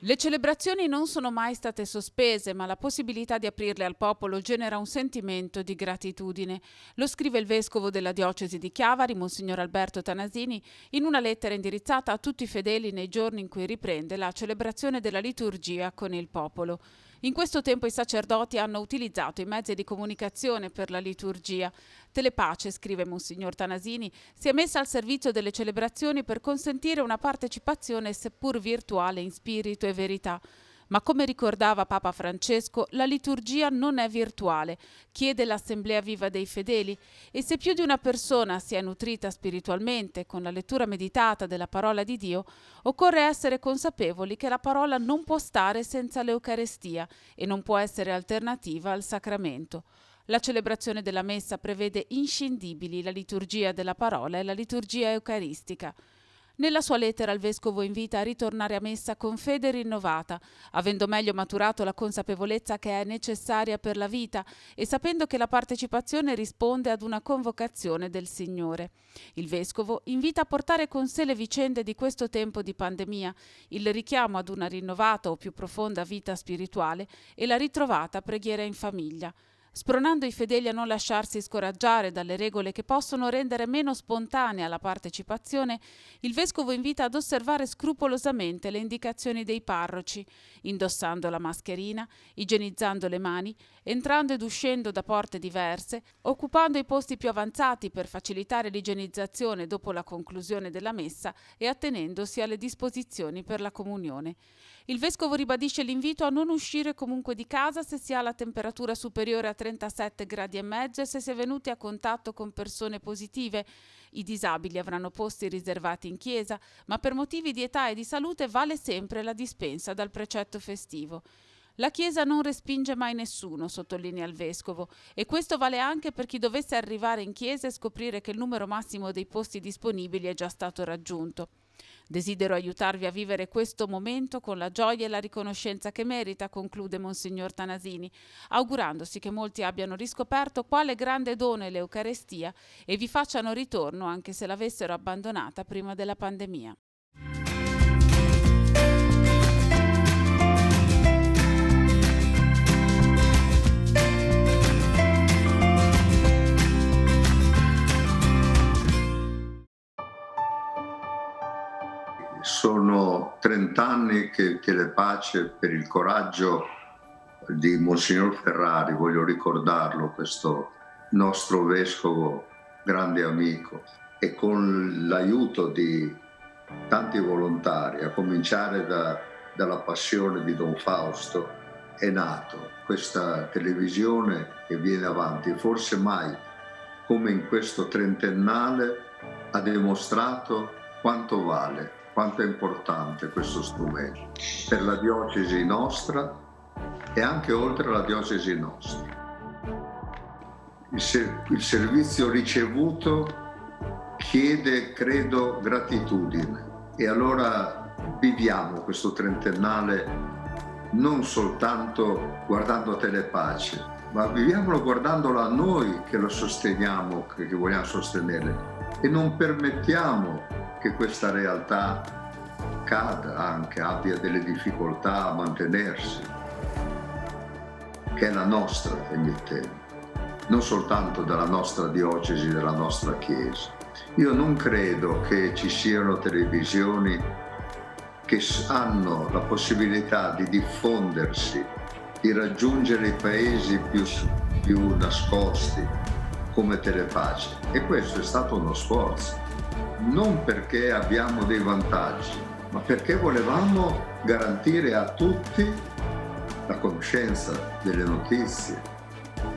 Le celebrazioni non sono mai state sospese, ma la possibilità di aprirle al popolo genera un sentimento di gratitudine. Lo scrive il vescovo della diocesi di Chiavari, Monsignor Alberto Tanasini, in una lettera indirizzata a tutti i fedeli nei giorni in cui riprende la celebrazione della liturgia con il popolo. In questo tempo i sacerdoti hanno utilizzato i mezzi di comunicazione per la liturgia. Telepace, scrive Monsignor Tanasini, si è messa al servizio delle celebrazioni per consentire una partecipazione seppur virtuale in spirito e verità. Ma come ricordava Papa Francesco, la liturgia non è virtuale, chiede l'assemblea viva dei fedeli, e se più di una persona si è nutrita spiritualmente con la lettura meditata della parola di Dio, occorre essere consapevoli che la parola non può stare senza l'Eucarestia e non può essere alternativa al sacramento. La celebrazione della messa prevede inscindibili la liturgia della parola e la liturgia eucaristica. Nella sua lettera il vescovo invita a ritornare a messa con fede rinnovata, avendo meglio maturato la consapevolezza che è necessaria per la vita e sapendo che la partecipazione risponde ad una convocazione del Signore. Il vescovo invita a portare con sé le vicende di questo tempo di pandemia, il richiamo ad una rinnovata o più profonda vita spirituale e la ritrovata preghiera in famiglia, spronando i fedeli a non lasciarsi scoraggiare dalle regole che possono rendere meno spontanea la partecipazione. Il vescovo invita ad osservare scrupolosamente le indicazioni dei parroci, indossando la mascherina, igienizzando le mani, entrando ed uscendo da porte diverse, occupando i posti più avanzati per facilitare l'igienizzazione dopo la conclusione della messa e attenendosi alle disposizioni per la comunione. Il vescovo ribadisce l'invito a non uscire comunque di casa se si ha la temperatura superiore a 37 gradi e mezzo e se si è venuti a contatto con persone positive. I disabili avranno posti riservati in chiesa, ma per motivi di età e di salute vale sempre la dispensa dal precetto festivo. La Chiesa non respinge mai nessuno, sottolinea il vescovo, e questo vale anche per chi dovesse arrivare in chiesa e scoprire che il numero massimo dei posti disponibili è già stato raggiunto. Desidero aiutarvi a vivere questo momento con la gioia e la riconoscenza che merita, conclude Monsignor Tanasini, augurandosi che molti abbiano riscoperto quale grande dono è l'Eucarestia e vi facciano ritorno anche se l'avessero abbandonata prima della pandemia. Sono 30 anni che Telepace, per il coraggio di Monsignor Ferrari, voglio ricordarlo, questo nostro vescovo, grande amico, e con l'aiuto di tanti volontari, a cominciare dalla passione di Don Fausto, è nato questa televisione che viene avanti. Forse mai come in questo trentennale ha dimostrato quanto vale, quanto è importante questo strumento per la diocesi nostra e anche oltre la diocesi nostra. Il servizio ricevuto chiede, credo, gratitudine, e allora viviamo questo trentennale non soltanto guardando Telepace, ma viviamolo guardandolo a noi che lo sosteniamo, che vogliamo sostenere, e non permettiamo che questa realtà cada anche, abbia delle difficoltà a mantenersi, che è la nostra emittente, non soltanto della nostra diocesi, della nostra Chiesa. Io non credo che ci siano televisioni che hanno la possibilità di diffondersi, di raggiungere i paesi più nascosti come Telepace, e questo è stato uno sforzo. Non perché abbiamo dei vantaggi, ma perché volevamo garantire a tutti la conoscenza delle notizie,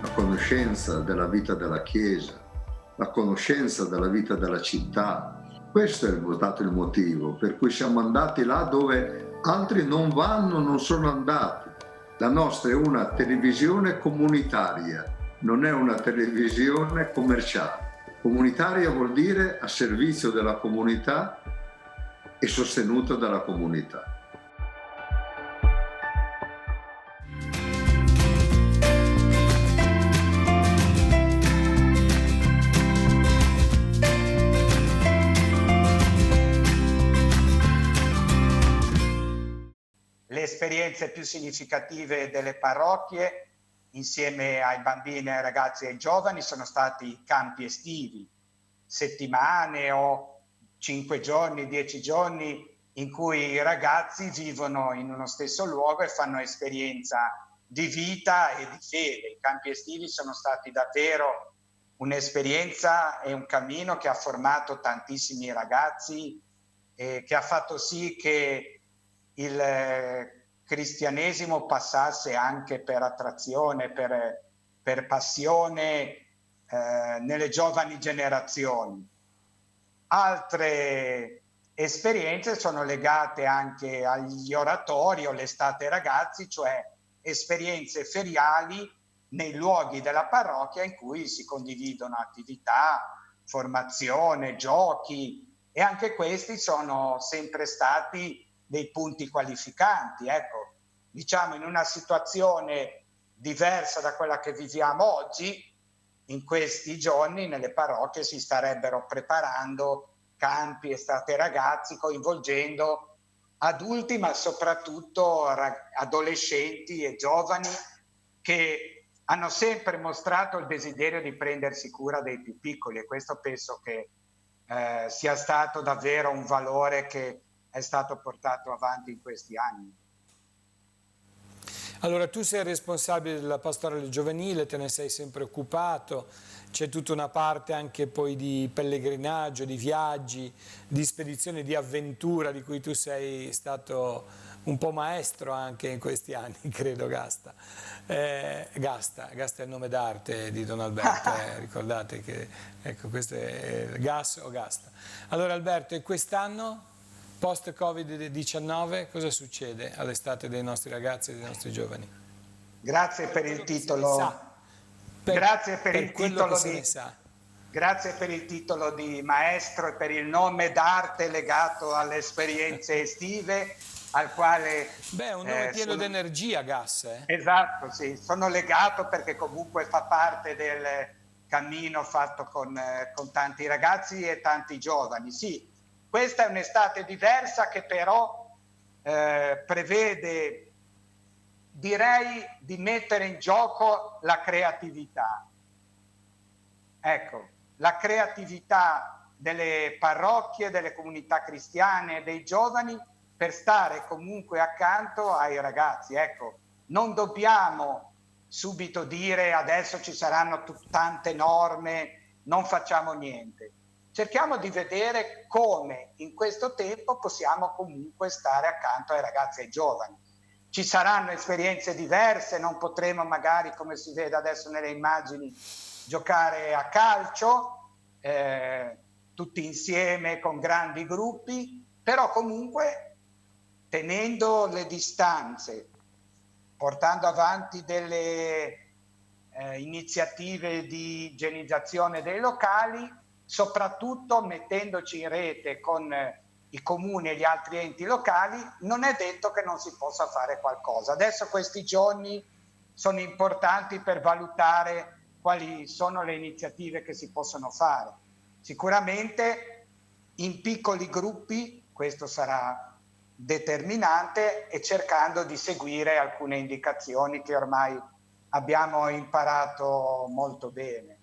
la conoscenza della vita della Chiesa, la conoscenza della vita della città. Questo è stato il motivo per cui siamo andati là dove altri non vanno, non sono andati. La nostra è una televisione comunitaria, non è una televisione commerciale. Comunitaria vuol dire a servizio della comunità e sostenuta dalla comunità. Le esperienze più significative delle parrocchie, insieme ai bambini, ai ragazzi e ai giovani, sono stati i campi estivi, settimane o 5 giorni, 10 giorni, in cui i ragazzi vivono in uno stesso luogo e fanno esperienza di vita e di fede. I campi estivi sono stati davvero un'esperienza e un cammino che ha formato tantissimi ragazzi e che ha fatto sì che il cristianesimo passasse anche per attrazione, per passione nelle giovani generazioni. Altre esperienze sono legate anche agli oratori o l'estate ragazzi, cioè esperienze feriali nei luoghi della parrocchia in cui si condividono attività, formazione, giochi, e anche questi sono sempre stati dei punti qualificanti. Ecco, diciamo, in una situazione diversa da quella che viviamo oggi, in questi giorni nelle parrocchie si starebbero preparando campi estate ragazzi, coinvolgendo adulti ma soprattutto adolescenti e giovani che hanno sempre mostrato il desiderio di prendersi cura dei più piccoli, e questo penso che sia stato davvero un valore che è stato portato avanti in questi anni. Allora, tu sei responsabile della pastorale giovanile, te ne sei sempre occupato, c'è tutta una parte anche poi di pellegrinaggio, di viaggi, di spedizione, di avventura, di cui tu sei stato un po' maestro anche in questi anni, credo, Gasta. Gasta è il nome d'arte di Don Alberto, ricordate che ecco, questo è Gas o Gasta. Allora Alberto, e quest'anno? Post-Covid-19, cosa succede all'estate dei nostri ragazzi e dei nostri giovani? Grazie per il titolo. Grazie per il titolo di Grazie per il titolo di maestro e per il nome d'arte legato alle esperienze estive, al quale... Beh, un nome pieno di energia, Gas. Esatto, sì, sono legato perché comunque fa parte del cammino fatto con tanti ragazzi e tanti giovani, sì. Questa è un'estate diversa che però prevede, direi, di mettere in gioco la creatività. Ecco, la creatività delle parrocchie, delle comunità cristiane e dei giovani per stare comunque accanto ai ragazzi. Ecco, non dobbiamo subito dire adesso ci saranno tante norme, non facciamo niente. Cerchiamo di vedere come in questo tempo possiamo comunque stare accanto ai ragazzi e ai giovani. Ci saranno esperienze diverse, non potremo magari, come si vede adesso nelle immagini, giocare a calcio, tutti insieme con grandi gruppi, però comunque tenendo le distanze, portando avanti delle iniziative di igienizzazione dei locali, soprattutto mettendoci in rete con i comuni e gli altri enti locali. Non è detto che non si possa fare qualcosa. Adesso questi giorni sono importanti per valutare quali sono le iniziative che si possono fare. Sicuramente in piccoli gruppi, questo sarà determinante, e cercando di seguire alcune indicazioni che ormai abbiamo imparato molto bene.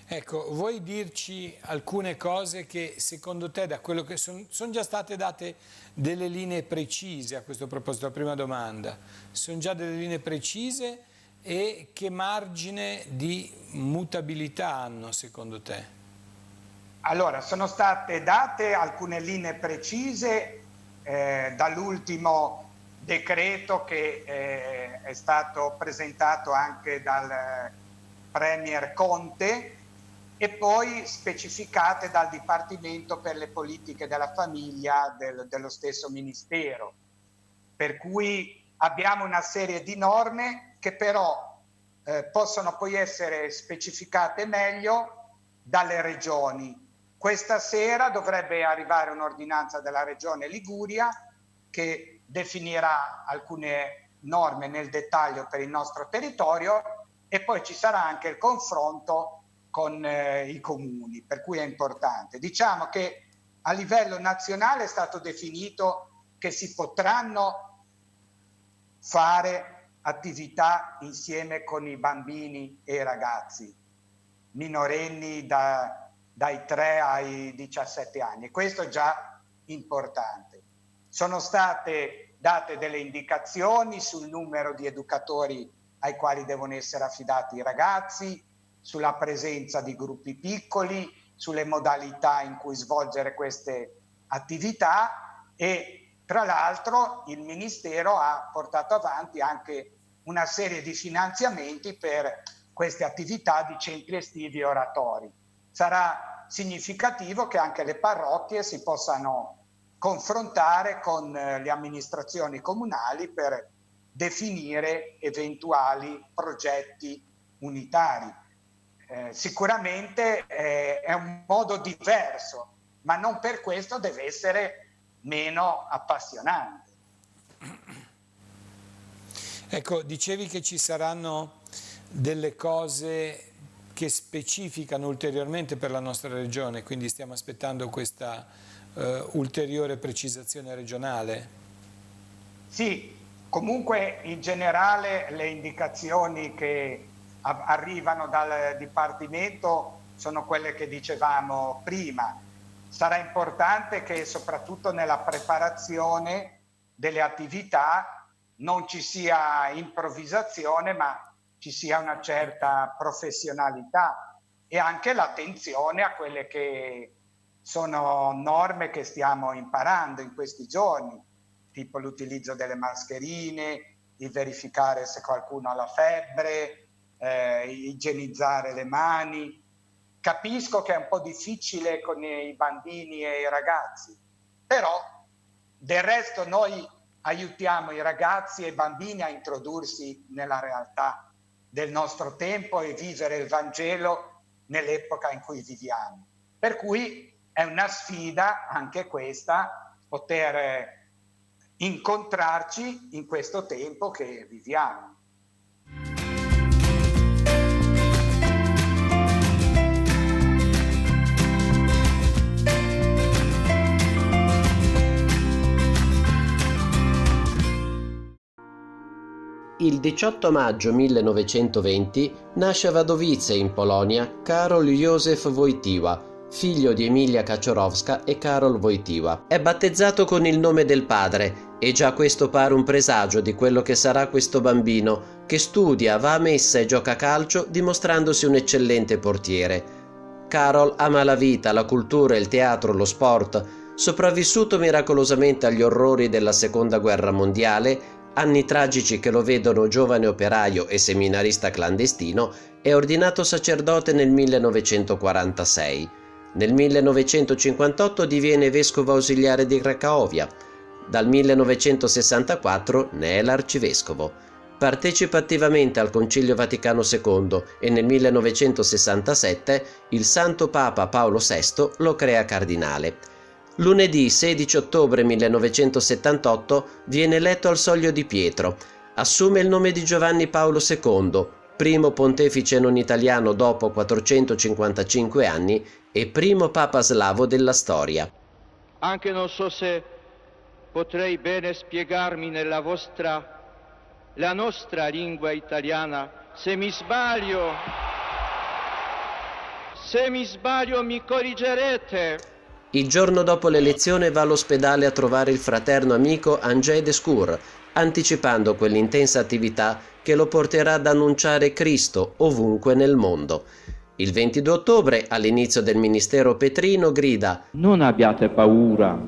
Ecco, vuoi dirci alcune cose che secondo te, da quello che sono già state date delle linee precise a questo proposito, la prima domanda, sono già delle linee precise, e che margine di mutabilità hanno secondo te? Allora, sono state date alcune linee precise dall'ultimo decreto che è stato presentato anche dal Premier Conte, e poi specificate dal Dipartimento per le politiche della famiglia dello stesso Ministero. Per cui abbiamo una serie di norme che però possono poi essere specificate meglio dalle regioni. Questa sera dovrebbe arrivare un'ordinanza della Regione Liguria che definirà alcune norme nel dettaglio per il nostro territorio, e poi ci sarà anche il confronto con i comuni, per cui è importante. Diciamo che a livello nazionale è stato definito che si potranno fare attività insieme con i bambini e i ragazzi minorenni dai 3 ai 17 anni. Questo è già importante. Sono state date delle indicazioni sul numero di educatori ai quali devono essere affidati i ragazzi, sulla presenza di gruppi piccoli, sulle modalità in cui svolgere queste attività, e tra l'altro il Ministero ha portato avanti anche una serie di finanziamenti per queste attività di centri estivi e oratori. Sarà significativo che anche le parrocchie si possano confrontare con le amministrazioni comunali per definire eventuali progetti unitari. Sicuramente è un modo diverso, ma non per questo deve essere meno appassionante. Ecco, dicevi che ci saranno delle cose che specificano ulteriormente per la nostra regione, quindi stiamo aspettando questa ulteriore precisazione regionale? Sì, comunque in generale le indicazioni che arrivano dal Dipartimento sono quelle che dicevamo prima. Sarà importante che soprattutto nella preparazione delle attività non ci sia improvvisazione, ma ci sia una certa professionalità e anche l'attenzione a quelle che sono norme che stiamo imparando in questi giorni, tipo l'utilizzo delle mascherine, il verificare se qualcuno ha la febbre, igienizzare le mani. Capisco che è un po' difficile con i bambini e i ragazzi, però del resto noi aiutiamo i ragazzi e i bambini a introdursi nella realtà del nostro tempo e vivere il Vangelo nell'epoca in cui viviamo. Per cui è una sfida anche questa, poter incontrarci in questo tempo che viviamo. Il 18 maggio 1920 nasce a Wadowice in Polonia Karol Józef Wojtyła, figlio di Emilia Kaczorowska e Karol Wojtyła. È battezzato con il nome del padre e già questo pare un presagio di quello che sarà questo bambino che studia, va a messa e gioca a calcio dimostrandosi un eccellente portiere. Karol ama la vita, la cultura, il teatro, lo sport. Sopravvissuto miracolosamente agli orrori della Seconda Guerra Mondiale, anni tragici che lo vedono giovane operaio e seminarista clandestino, è ordinato sacerdote nel 1946. Nel 1958 diviene vescovo ausiliare di Cracovia. Dal 1964 ne è l'arcivescovo. Partecipa attivamente al Concilio Vaticano II e nel 1967 il Santo Papa Paolo VI lo crea cardinale. Lunedì 16 ottobre 1978 viene eletto al Soglio di Pietro. Assume il nome di Giovanni Paolo II, primo pontefice non italiano dopo 455 anni e primo papa slavo della storia. Anche non so se potrei bene spiegarmi nella la nostra lingua italiana. Se mi sbaglio mi corrigerete. Il giorno dopo l'elezione va all'ospedale a trovare il fraterno amico Andrzej Descour, anticipando quell'intensa attività che lo porterà ad annunciare Cristo ovunque nel mondo. Il 22 ottobre, all'inizio del ministero petrino, grida: Non abbiate paura,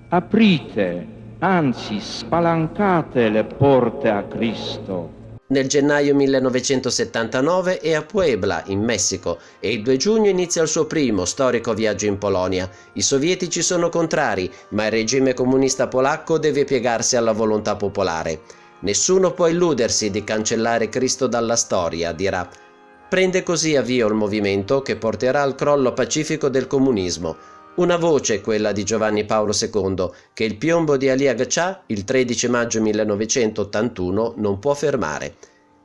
aprite, anzi spalancate le porte a Cristo. Nel gennaio 1979 è a Puebla, in Messico, e il 2 giugno inizia il suo primo storico viaggio in Polonia. I sovietici sono contrari, ma il regime comunista polacco deve piegarsi alla volontà popolare. Nessuno può illudersi di cancellare Cristo dalla storia, dirà. Prende così avvio il movimento che porterà al crollo pacifico del comunismo. Una voce è quella di Giovanni Paolo II, che il piombo di Ali Agca, il 13 maggio 1981, non può fermare.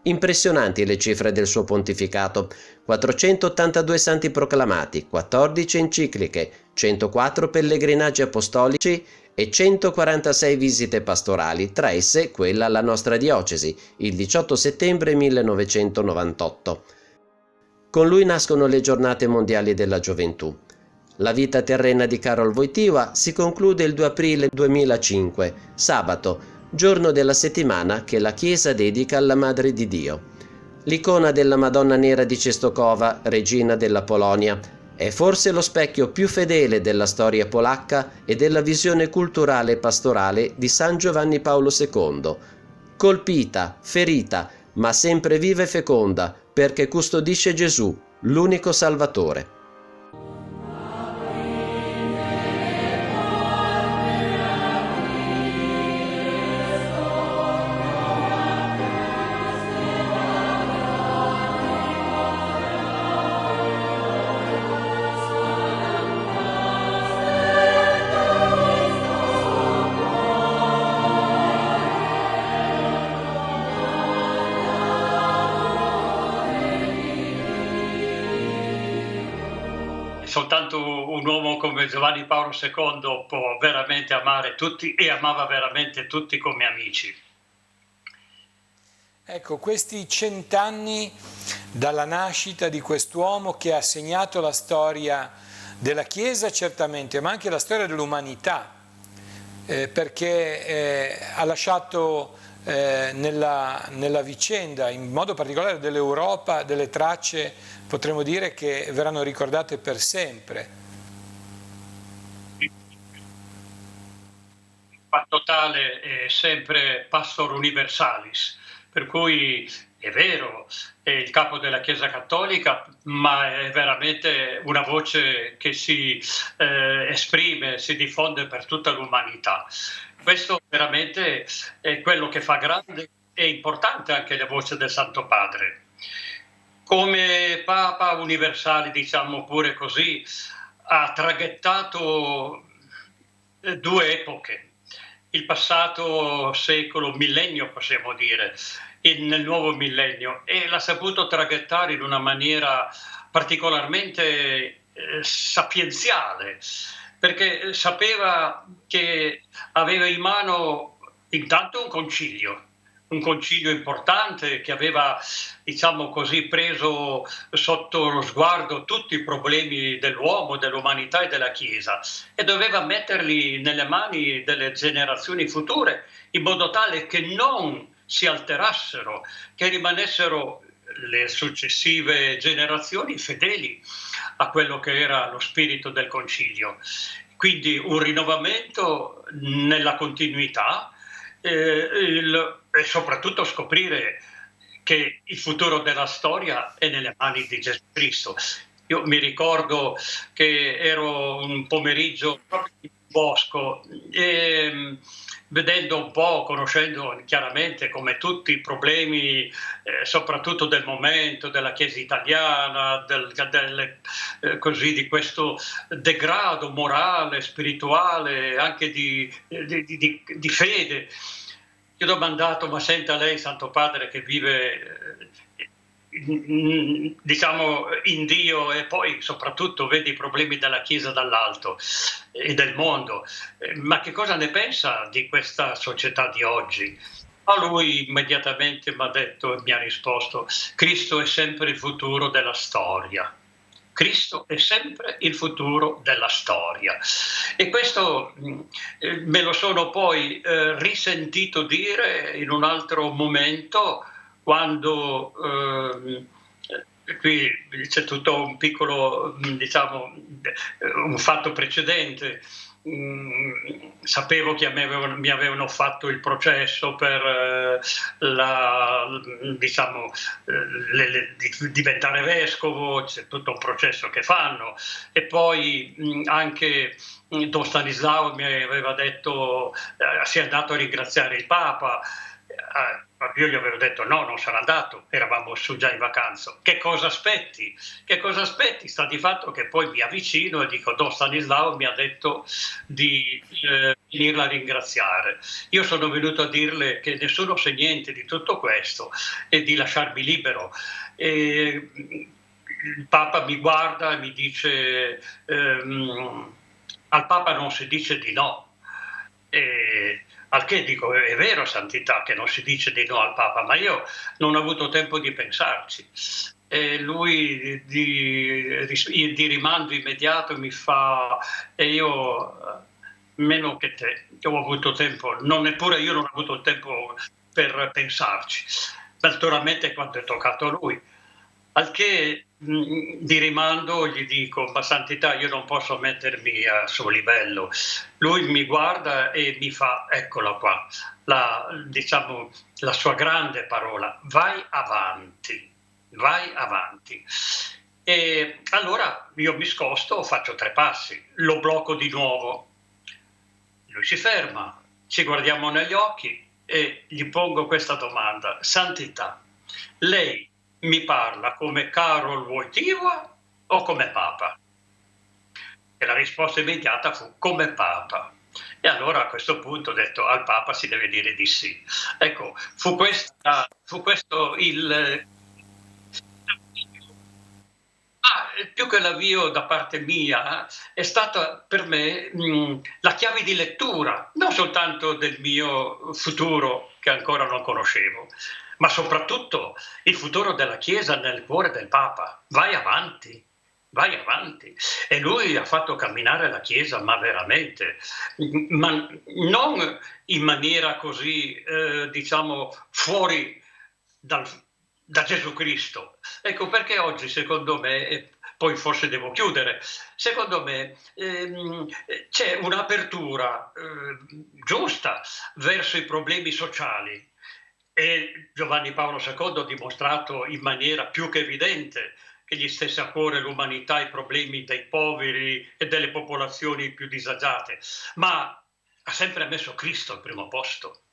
Impressionanti le cifre del suo pontificato: 482 santi proclamati, 14 encicliche, 104 pellegrinaggi apostolici e 146 visite pastorali, tra esse quella alla nostra diocesi, il 18 settembre 1998. Con lui nascono le Giornate Mondiali della Gioventù. La vita terrena di Karol Wojtyła si conclude il 2 aprile 2005, sabato, giorno della settimana che la Chiesa dedica alla Madre di Dio. L'icona della Madonna Nera di Czestochowa, regina della Polonia, è forse lo specchio più fedele della storia polacca e della visione culturale e pastorale di San Giovanni Paolo II. Colpita, ferita, ma sempre viva e feconda, perché custodisce Gesù, l'unico Salvatore. Soltanto un uomo come Giovanni Paolo II può veramente amare tutti e amava veramente tutti come amici. Ecco, questi 100 anni dalla nascita di quest'uomo che ha segnato la storia della Chiesa certamente, ma anche la storia dell'umanità, perché ha lasciato nella vicenda, in modo particolare dell'Europa, delle tracce, potremmo dire, che verranno ricordate per sempre. In quanto tale è sempre Pastor Universalis, per cui è vero, è il capo della Chiesa Cattolica, ma è veramente una voce che si esprime, si diffonde per tutta l'umanità. Questo veramente è quello che fa grande e importante anche la voce del Santo Padre. Come Papa universale, diciamo pure così, ha traghettato due epoche, il passato secolo, millennio possiamo dire, nel nuovo millennio, e l'ha saputo traghettare in una maniera particolarmente sapienziale, perché sapeva che aveva in mano intanto un concilio importante che aveva, diciamo così, preso sotto lo sguardo tutti i problemi dell'uomo, dell'umanità e della Chiesa, e doveva metterli nelle mani delle generazioni future in modo tale che non si alterassero, che rimanessero le successive generazioni fedeli a quello che era lo spirito del concilio. Quindi un rinnovamento nella continuità e soprattutto scoprire che il futuro della storia è nelle mani di Gesù Cristo. Io mi ricordo che ero un pomeriggio proprio in bosco e vedendo un po', conoscendo chiaramente come tutti i problemi, soprattutto del momento, della Chiesa italiana, così di questo degrado morale, spirituale, anche di fede. Io ho domandato, ma senta lei, Santo Padre, che vive diciamo in Dio e poi soprattutto vede i problemi della Chiesa dall'alto e del mondo, ma che cosa ne pensa di questa società di oggi? A lui immediatamente mi ha detto e mi ha risposto: Cristo è sempre il futuro della storia. Cristo è sempre il futuro della storia. E questo me lo sono poi risentito dire in un altro momento, quando qui c'è tutto un piccolo, diciamo, un fatto precedente. Sapevo che mi avevano fatto il processo per diciamo, diventare vescovo, c'è tutto un processo che fanno, e poi anche Don Stanislao mi aveva detto si è andato a ringraziare il Papa. Io gli avevo detto no, non sarà andato, eravamo su già in vacanza. Che cosa aspetti? Che cosa aspetti? Sta di fatto che poi mi avvicino e dico: Don Stanislao mi ha detto di venirla a ringraziare. Io sono venuto a dirle che nessuno sa niente di tutto questo e di lasciarmi libero. E il Papa mi guarda e mi dice al Papa non si dice di no. Al che dico, è vero, Santità, che non si dice di no al Papa, ma io non ho avuto tempo di pensarci. E lui di rimando immediato mi fa, e io meno che te, che ho avuto tempo, neppure io non ho avuto tempo per pensarci. Naturalmente quando è toccato a lui. Al che di rimando gli dico, ma Santità, io non posso mettermi al suo livello. Lui mi guarda e mi fa, eccola qua, diciamo, la sua grande parola, vai avanti, vai avanti. E allora io mi scosto, faccio 3 passi, lo blocco di nuovo. Lui si ferma, ci guardiamo negli occhi e gli pongo questa domanda, Santità, lei mi parla come Karol Wojtyła o come Papa? E la risposta immediata fu come Papa. E allora a questo punto ho detto al Papa si deve dire di sì. Ecco, fu questo il... più che l'avvio da parte mia, è stata per me la chiave di lettura, non soltanto del mio futuro che ancora non conoscevo, ma soprattutto il futuro della Chiesa nel cuore del Papa. Vai avanti, vai avanti. E lui ha fatto camminare la Chiesa, ma veramente, ma non in maniera così, diciamo, fuori da Gesù Cristo. Ecco perché oggi, secondo me, e poi forse devo chiudere, secondo me c'è un'apertura giusta verso i problemi sociali. E Giovanni Paolo II ha dimostrato in maniera più che evidente che gli stesse a cuore l'umanità, i problemi dei poveri e delle popolazioni più disagiate, ma ha sempre messo Cristo al primo posto.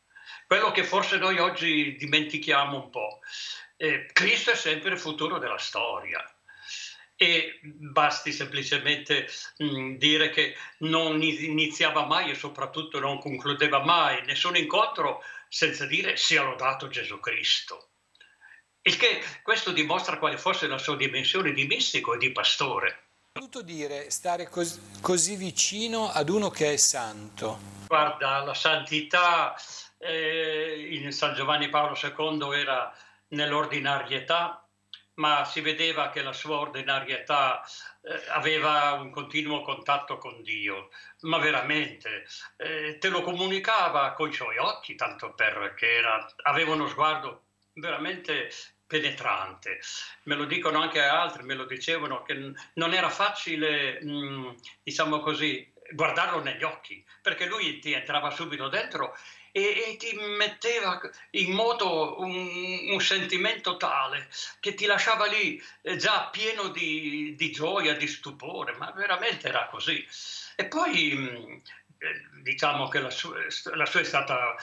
Quello che forse noi oggi dimentichiamo un po'. Cristo è sempre il futuro della storia. E basti semplicemente dire che non iniziava mai e soprattutto non concludeva mai nessun incontro senza dire sia lodato Gesù Cristo. Il che questo dimostra quale fosse la sua dimensione di mistico e di pastore. Ho voluto dire stare così vicino ad uno che è santo. Guarda, la santità in San Giovanni Paolo II era nell'ordinarietà, ma si vedeva che la sua ordinarietà aveva un continuo contatto con Dio, ma veramente te lo comunicava con i suoi occhi, tanto perché aveva uno sguardo veramente penetrante. Me lo dicono anche altri, me lo dicevano, che non era facile, diciamo così, guardarlo negli occhi, perché lui ti entrava subito dentro e ti metteva in moto un sentimento tale che ti lasciava lì già pieno di gioia, di stupore, ma veramente era così. E poi diciamo che la sua è stata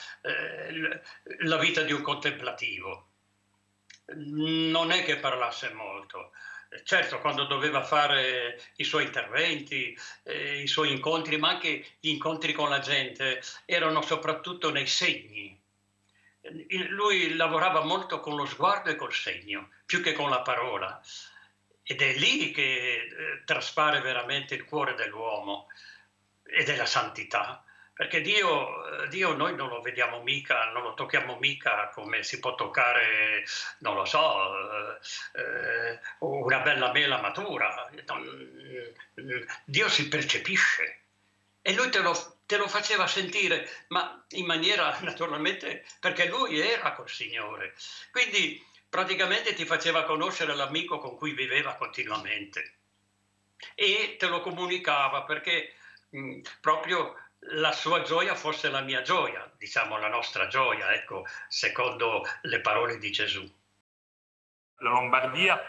la vita di un contemplativo. Non è che parlasse molto. Certo, quando doveva fare i suoi interventi, i suoi incontri, ma anche gli incontri con la gente, erano soprattutto nei segni. Lui lavorava molto con lo sguardo e col segno, più che con la parola. Ed è lì che traspare veramente il cuore dell'uomo e della santità. Perché Dio noi non lo vediamo mica, non lo tocchiamo mica come si può toccare, non lo so, una bella mela matura. Dio si percepisce e lui te lo faceva sentire, ma in maniera naturalmente, perché lui era col Signore. Quindi praticamente ti faceva conoscere l'amico con cui viveva continuamente e te lo comunicava perché proprio la sua gioia fosse la mia gioia, diciamo la nostra gioia, ecco, secondo le parole di Gesù. La Lombardia,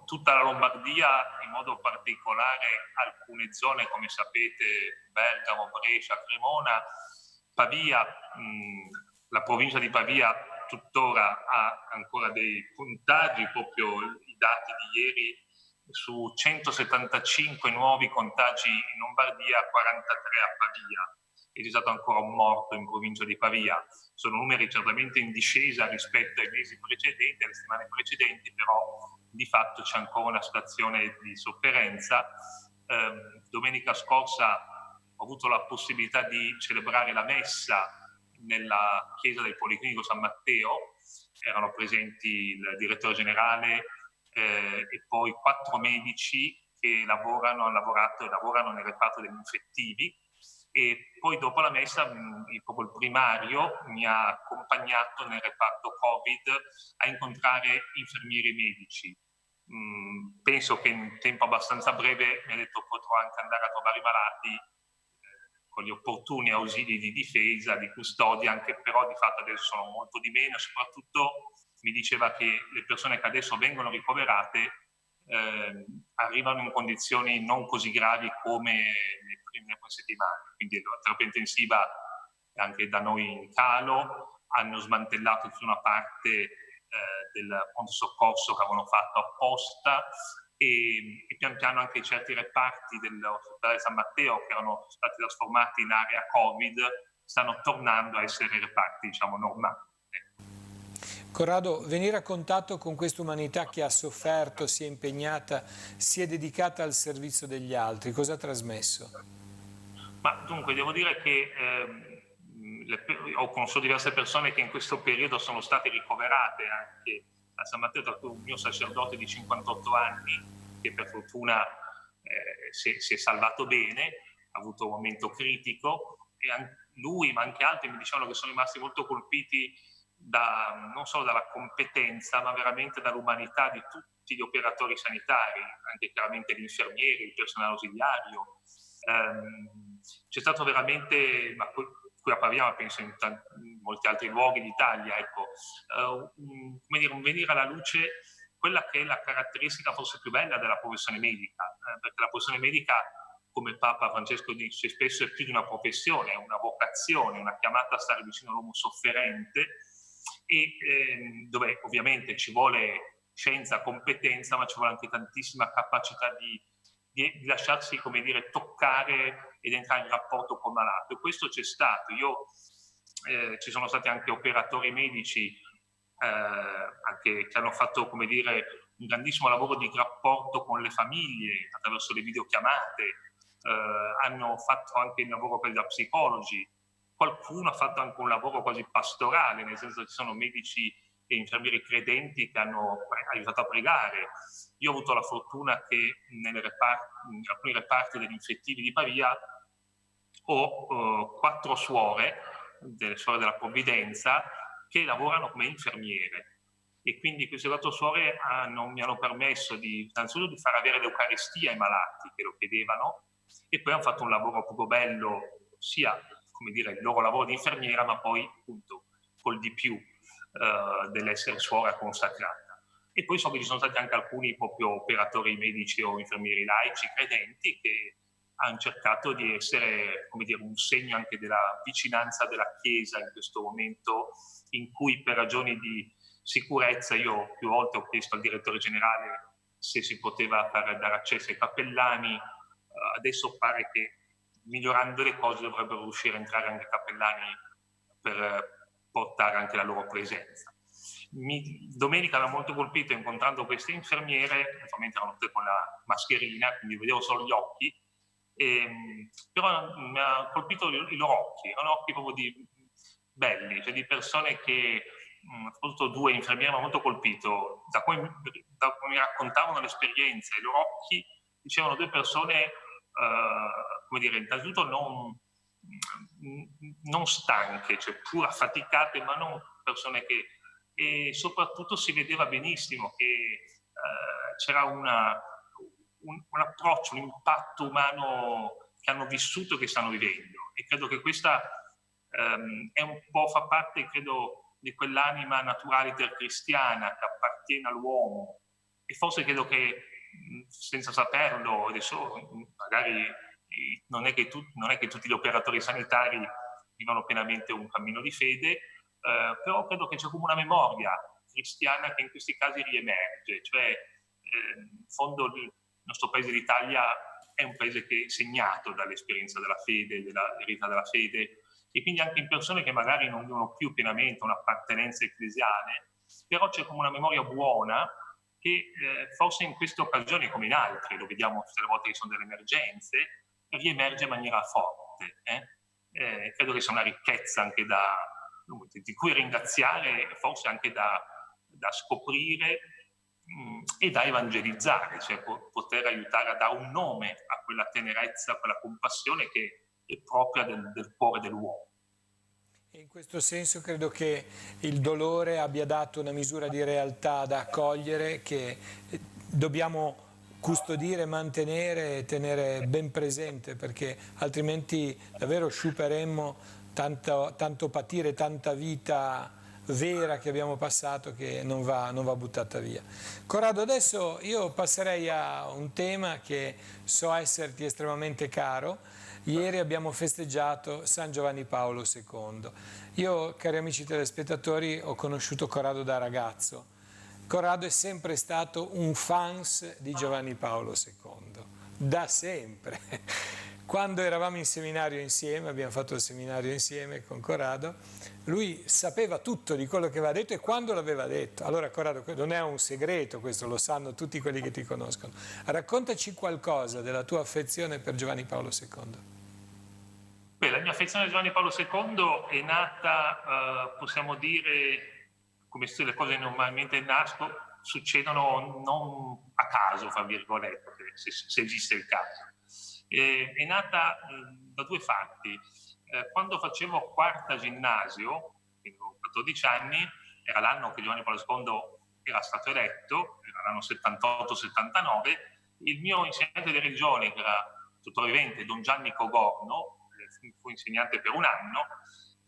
tutta la Lombardia, in modo particolare alcune zone, come sapete, Bergamo, Brescia, Cremona, Pavia, la provincia di Pavia tuttora ha ancora dei contagi, proprio i dati di ieri, su 175 nuovi contagi in Lombardia, 43 a Pavia, e c'è stato ancora un morto in provincia di Pavia. Sono numeri certamente in discesa rispetto ai mesi precedenti, alle settimane precedenti, però di fatto c'è ancora una situazione di sofferenza. Domenica scorsa ho avuto la possibilità di celebrare la messa nella chiesa del Policlinico San Matteo. Erano presenti il direttore generale e poi 4 medici che hanno lavorato e lavorano nel reparto degli infettivi, e poi dopo la messa proprio il primario mi ha accompagnato nel reparto Covid a incontrare infermieri e medici. Penso che in tempo abbastanza breve, mi ha detto, potrò anche andare a trovare i malati con gli opportuni ausili di difesa, di custodia, anche però di fatto adesso sono molto di meno. Soprattutto mi diceva che le persone che adesso vengono ricoverate arrivano in condizioni non così gravi come nelle prime settimane, quindi la terapia intensiva è anche da noi in calo. Hanno smantellato tutta una parte del pronto soccorso che avevano fatto apposta, e pian piano anche certi reparti dell'ospedale San Matteo che erano stati trasformati in area Covid stanno tornando a essere reparti, diciamo, normali. Corrado, venire a contatto con questa umanità che ha sofferto, si è impegnata, si è dedicata al servizio degli altri, cosa ha trasmesso? Ma dunque, devo dire che ho conosciuto diverse persone che in questo periodo sono state ricoverate anche a San Matteo, tra cui un mio sacerdote di 58 anni che per fortuna si è salvato bene, ha avuto un momento critico, e lui ma anche altri mi dicevano che sono rimasti molto colpiti non solo dalla competenza ma veramente dall'umanità di tutti gli operatori sanitari, anche chiaramente gli infermieri, il personale ausiliario. C'è stato veramente, ma qui a Pavia, penso in molti altri luoghi d'Italia, ecco, come dire, un venire alla luce quella che è la caratteristica forse più bella della professione medica, perché la professione medica, come Papa Francesco dice spesso, è più di una professione, è una vocazione, una chiamata a stare vicino all'uomo sofferente, e dove ovviamente ci vuole scienza, competenza, ma ci vuole anche tantissima capacità di lasciarsi, come dire, toccare ed entrare in rapporto col malato. E questo c'è stato. Ci sono stati anche operatori medici anche che hanno fatto, come dire, un grandissimo lavoro di rapporto con le famiglie attraverso le videochiamate, hanno fatto anche il lavoro per gli psicologi. Qualcuno ha fatto anche un lavoro quasi pastorale, nel senso che ci sono medici e infermieri credenti che hanno aiutato a pregare. Io ho avuto la fortuna che in alcuni reparti degli infettivi di Pavia ho 4 suore, delle suore della Provvidenza, che lavorano come infermiere, e quindi queste 4 suore mi hanno permesso innanzitutto di far avere l'Eucaristia ai malati che lo chiedevano, e poi hanno fatto un lavoro proprio bello, sia, come dire, il loro lavoro di infermiera, ma poi appunto col di più dell'essere suora consacrata. E poi so che ci sono stati anche alcuni proprio operatori medici o infermieri laici credenti che hanno cercato di essere, come dire, un segno anche della vicinanza della Chiesa in questo momento in cui, per ragioni di sicurezza, io più volte ho chiesto al direttore generale se si poteva dare accesso ai cappellani. Adesso pare che, migliorando le cose, dovrebbero riuscire a entrare anche cappellani per portare anche la loro presenza. Domenica mi ha molto colpito incontrando queste infermiere, naturalmente erano tutte con la mascherina, quindi vedevo solo gli occhi, però mi ha colpito i loro occhi, erano occhi proprio belli, cioè di persone che, soprattutto 2 infermiere, mi hanno molto colpito, da come mi raccontavano l'esperienza, i loro occhi dicevano 2 persone, come dire, innanzitutto non stanche, cioè pur affaticate, ma non persone che, e soprattutto si vedeva benissimo che c'era un approccio, un impatto umano che hanno vissuto e che stanno vivendo, e credo che questa è un po', fa parte, credo, di quell'anima naturaliter cristiana che appartiene all'uomo, e forse credo che, senza saperlo, adesso magari non è che tutti gli operatori sanitari vivono pienamente un cammino di fede, però credo che c'è come una memoria cristiana che in questi casi riemerge, cioè in fondo il nostro paese d'Italia è un paese che è segnato dall'esperienza della fede, della verità della fede, e quindi anche in persone che magari non vivono più pienamente un'appartenenza ecclesiale, però c'è come una memoria buona che forse in queste occasioni, come in altre, lo vediamo tutte le volte che sono delle emergenze, riemerge in maniera forte. Credo che sia una ricchezza anche di cui ringraziare, forse anche da scoprire e da evangelizzare, cioè poter aiutare a dare un nome a quella tenerezza, a quella compassione che è propria del cuore dell'uomo. E in questo senso credo che il dolore abbia dato una misura di realtà da accogliere, che dobbiamo custodire, mantenere e tenere ben presente, perché altrimenti davvero sciuperemmo tanto patire, tanta vita vera che abbiamo passato, che non va buttata via. Corrado, adesso io passerei a un tema che so esserti estremamente caro. Ieri abbiamo festeggiato San Giovanni Paolo II. Io, cari amici telespettatori, ho conosciuto Corrado da ragazzo. Corrado è sempre stato un fans di Giovanni Paolo II, da sempre. Quando eravamo in seminario insieme, abbiamo fatto il seminario insieme con Corrado, lui sapeva tutto di quello che aveva detto e quando l'aveva detto. Allora Corrado, non è un segreto questo, lo sanno tutti quelli che ti conoscono. Raccontaci qualcosa della tua affezione per Giovanni Paolo II. Beh, la mia affezione a Giovanni Paolo II è nata, possiamo dire, come se le cose normalmente succedono non a caso, fra virgolette, se esiste il caso. È nata da due fatti. Quando facevo quarta ginnasio, quindi avevo 14 anni, era l'anno che Giovanni Paolo II era stato eletto, era l'anno 78-79, il mio insegnante di religione, che era tuttora vivente, Don Gianni Cogorno, fu insegnante per un anno,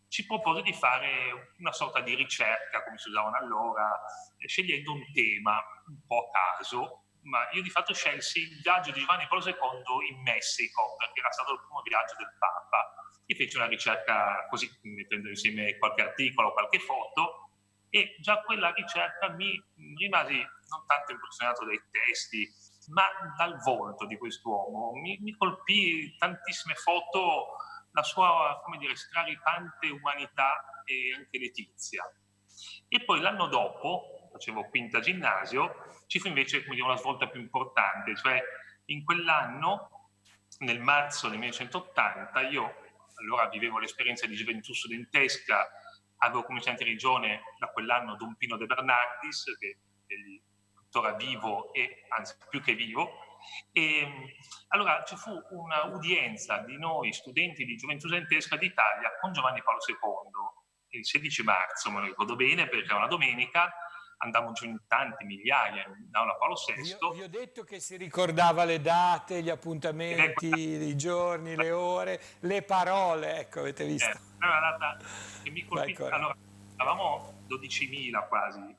ci propose di fare una sorta di ricerca, come si usavano allora, scegliendo un tema un po' a caso, ma io di fatto scelsi il viaggio di Giovanni Paolo II in Messico, perché era stato il primo viaggio del Papa. E feci una ricerca così, mettendo insieme qualche articolo, qualche foto, e già quella ricerca mi rimasi non tanto impressionato dai testi, ma dal volto di quest'uomo. Mi colpì tantissime foto la sua, come dire, straripante umanità e anche letizia. E poi l'anno dopo, facevo quinta ginnasio, ci fu invece, come dire, una svolta più importante, cioè in quell'anno, nel marzo del 1980, io allora vivevo l'esperienza di gioventù studentesca, avevo come insegnante di religione da quell'anno Don Pino De Bernardis, che è tuttora vivo e anzi più che vivo, e allora ci fu un'udienza di noi studenti di gioventù studentesca d'Italia con Giovanni Paolo II, il 16 marzo, me lo ricordo bene perché era una domenica, andavamo giù in tanti, migliaia, in aula Paolo VI. Vi ho detto che si ricordava le date, gli appuntamenti, i giorni, le ore, le parole, ecco, avete visto. È una data che mi colpì. Allora, eravamo 12.000 quasi,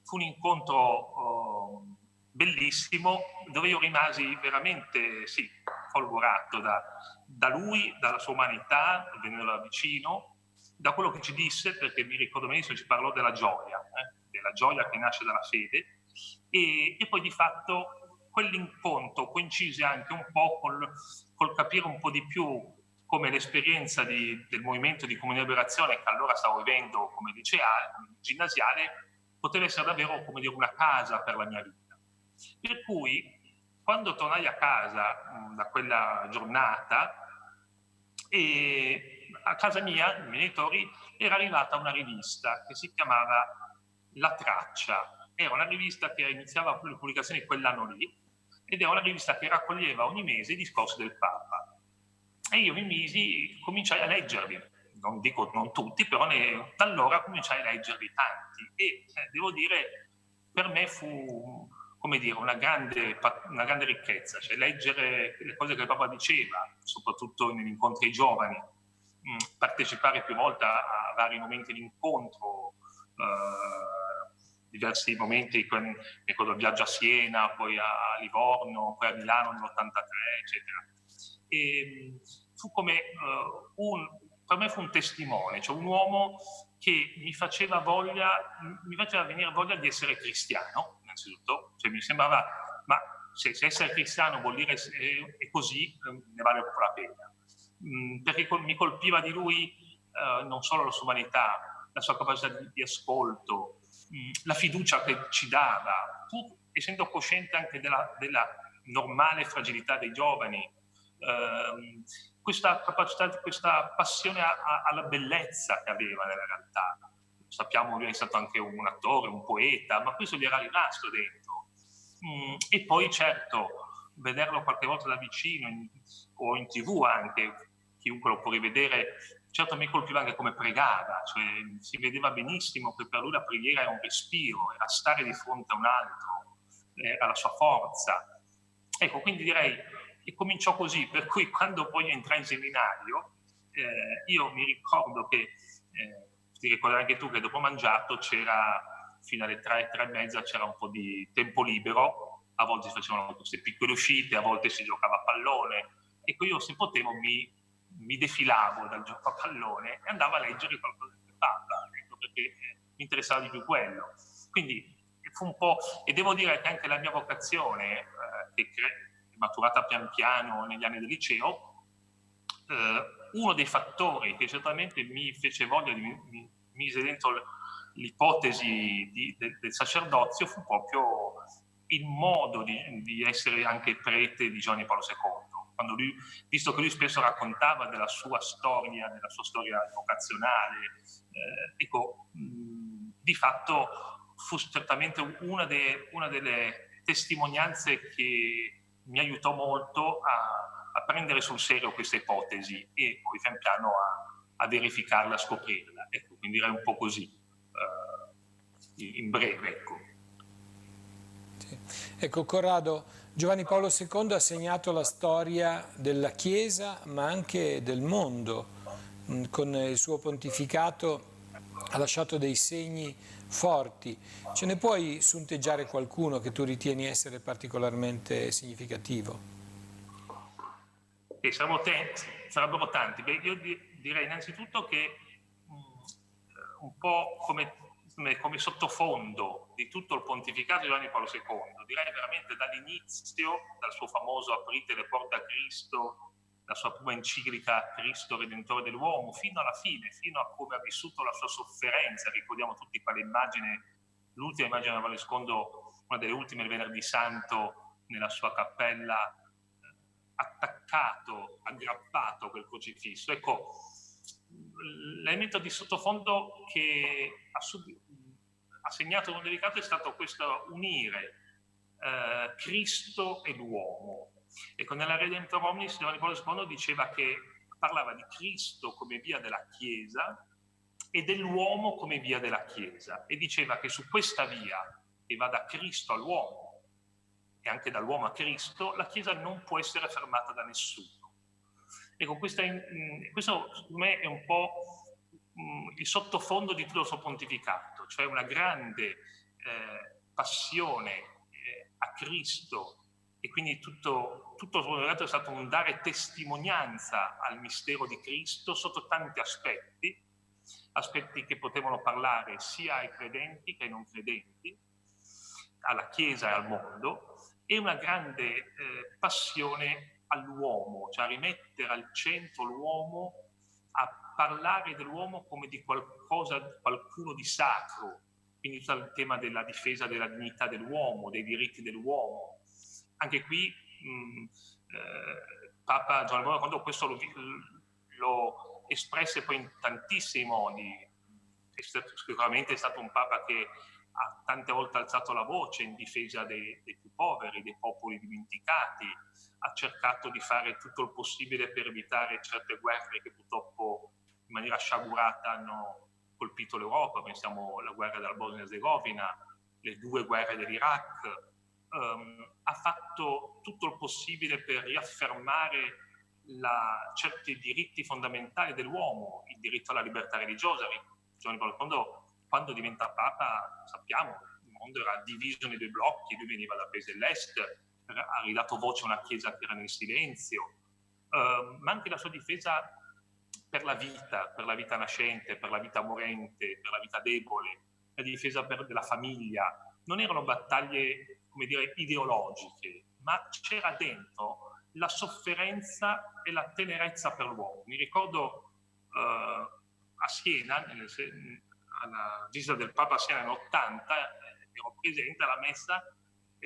fu un incontro bellissimo, dove io rimasi veramente, sì, folgorato da lui, dalla sua umanità, venendo da vicino, da quello che ci disse, perché mi ricordo benissimo, ci parlò della gioia che nasce dalla fede, e poi di fatto quell'incontro coincise anche un po' col capire un po' di più come l'esperienza del movimento di Comunione e Liberazione, che allora stavo vivendo come liceale, ginnasiale, poteva essere davvero, come dire, una casa per la mia vita. Per cui, quando tornai a casa da quella giornata, a casa mia, i miei genitori, era arrivata una rivista che si chiamava La Traccia. Era una rivista che iniziava le pubblicazioni quell'anno lì, ed era una rivista che raccoglieva ogni mese i discorsi del Papa. E io cominciai a leggerli, non dico non tutti, però da allora cominciai a leggerli tanti. E devo dire, per me fu, come dire, una grande ricchezza, cioè leggere le cose che il Papa diceva, soprattutto negli incontri ai giovani, partecipare più volte a vari momenti di incontro, diversi momenti, ricordo il viaggio a Siena, poi a Livorno, poi a Milano nell'83, eccetera. E fu come per me fu un testimone, cioè un uomo che mi faceva venire voglia di essere cristiano, innanzitutto, cioè mi sembrava, ma se essere cristiano vuol dire è così, ne vale proprio la pena. Perché mi colpiva di lui non solo la sua umanità, la sua capacità di ascolto, la fiducia che ci dava, essendo cosciente anche della normale fragilità dei giovani, questa capacità, questa passione alla bellezza che aveva nella realtà. Sappiamo che è stato anche un attore, un poeta, ma questo gli era rimasto dentro. E poi certo, vederlo qualche volta da vicino o in TV anche, chiunque lo può rivedere, certo mi colpiva anche come pregava, cioè si vedeva benissimo che per lui la preghiera era un respiro, era stare di fronte a un altro, era la sua forza. Ecco, quindi direi che cominciò così, per cui quando poi entrai in seminario, io mi ricordo che, ti ricorderai anche tu che dopo mangiato c'era, fino alle 3, 3:30 c'era un po' di tempo libero, a volte si facevano queste piccole uscite, a volte si giocava a pallone, ecco io se potevo mi defilavo dal gioco a pallone e andavo a leggere qualcosa del Papa, ecco, perché mi interessava di più quello. Quindi fu un po', e devo dire che anche la mia vocazione, che è maturata pian piano negli anni del liceo, uno dei fattori che certamente mi fece voglia, mi mise dentro l'ipotesi del sacerdozio fu proprio il modo di essere anche prete di Giovanni Paolo II. Quando lui, visto che lui spesso raccontava della sua storia vocazionale, ecco, di fatto fu certamente una delle testimonianze che mi aiutò molto a prendere sul serio questa ipotesi e poi pian piano a verificarla, a scoprirla. Ecco, quindi direi un po' così, in breve, ecco. Sì. Ecco, Corrado, Giovanni Paolo II ha segnato la storia della Chiesa ma anche del mondo. Con il suo pontificato ha lasciato dei segni forti. Ce ne puoi sunteggiare qualcuno che tu ritieni essere particolarmente significativo? Sarebbero tanti. Beh, io direi innanzitutto che un po' come sottofondo di tutto il pontificato di Giovanni Paolo II, direi veramente dall'inizio, dal suo famoso Aprite le porte a Cristo, la sua prima enciclica Cristo Redentore dell'uomo, fino alla fine, fino a come ha vissuto la sua sofferenza. Ricordiamo tutti quale immagine, l'ultima immagine di Valescondo, una delle ultime, il Venerdì Santo, nella sua cappella, attaccato, aggrappato a quel crocifisso. Ecco, l'elemento di sottofondo che ha segnato un delicato è stato questo unire Cristo e l'uomo. Ecco, nella Redemptor Omnis Giovanni Paolo II diceva che parlava di Cristo come via della Chiesa e dell'uomo come via della Chiesa, e diceva che su questa via che va da Cristo all'uomo e anche dall'uomo a Cristo, la Chiesa non può essere fermata da nessuno. Ecco, questo secondo me è un po' il sottofondo di tutto il suo pontificato, cioè una grande passione a Cristo, e quindi tutto il suo pontificato è stato un dare testimonianza al mistero di Cristo sotto tanti aspetti che potevano parlare sia ai credenti che ai non credenti, alla Chiesa e al mondo, e una grande passione all'uomo, cioè a rimettere al centro l'uomo, a parlare dell'uomo come di qualcuno di sacro, quindi tutto il tema della difesa della dignità dell'uomo, dei diritti dell'uomo. Anche qui Papa Giovanni Paolo II questo lo espresse poi in tantissimi modi. Sicuramente è stato un Papa che ha tante volte alzato la voce in difesa dei più poveri, dei popoli dimenticati, ha cercato di fare tutto il possibile per evitare certe guerre che purtroppo in maniera sciagurata hanno colpito l'Europa. Pensiamo alla guerra della Bosnia-Herzegovina, le 2 guerre dell'Iraq. Ha fatto tutto il possibile per riaffermare certi diritti fondamentali dell'uomo, il diritto alla libertà religiosa. Giovanni Paolo II, quando diventa Papa, sappiamo, il mondo era diviso nei 2 blocchi, lui veniva dal paese dell'Est, ha ridato voce a una Chiesa che era nel silenzio, ma anche la sua difesa per la vita nascente, per la vita morente, per la vita debole, la difesa della famiglia. Non erano battaglie, come dire, ideologiche, ma c'era dentro la sofferenza e la tenerezza per l'uomo. Mi ricordo a Siena, alla visita del Papa a Siena nell'80, ero presente alla messa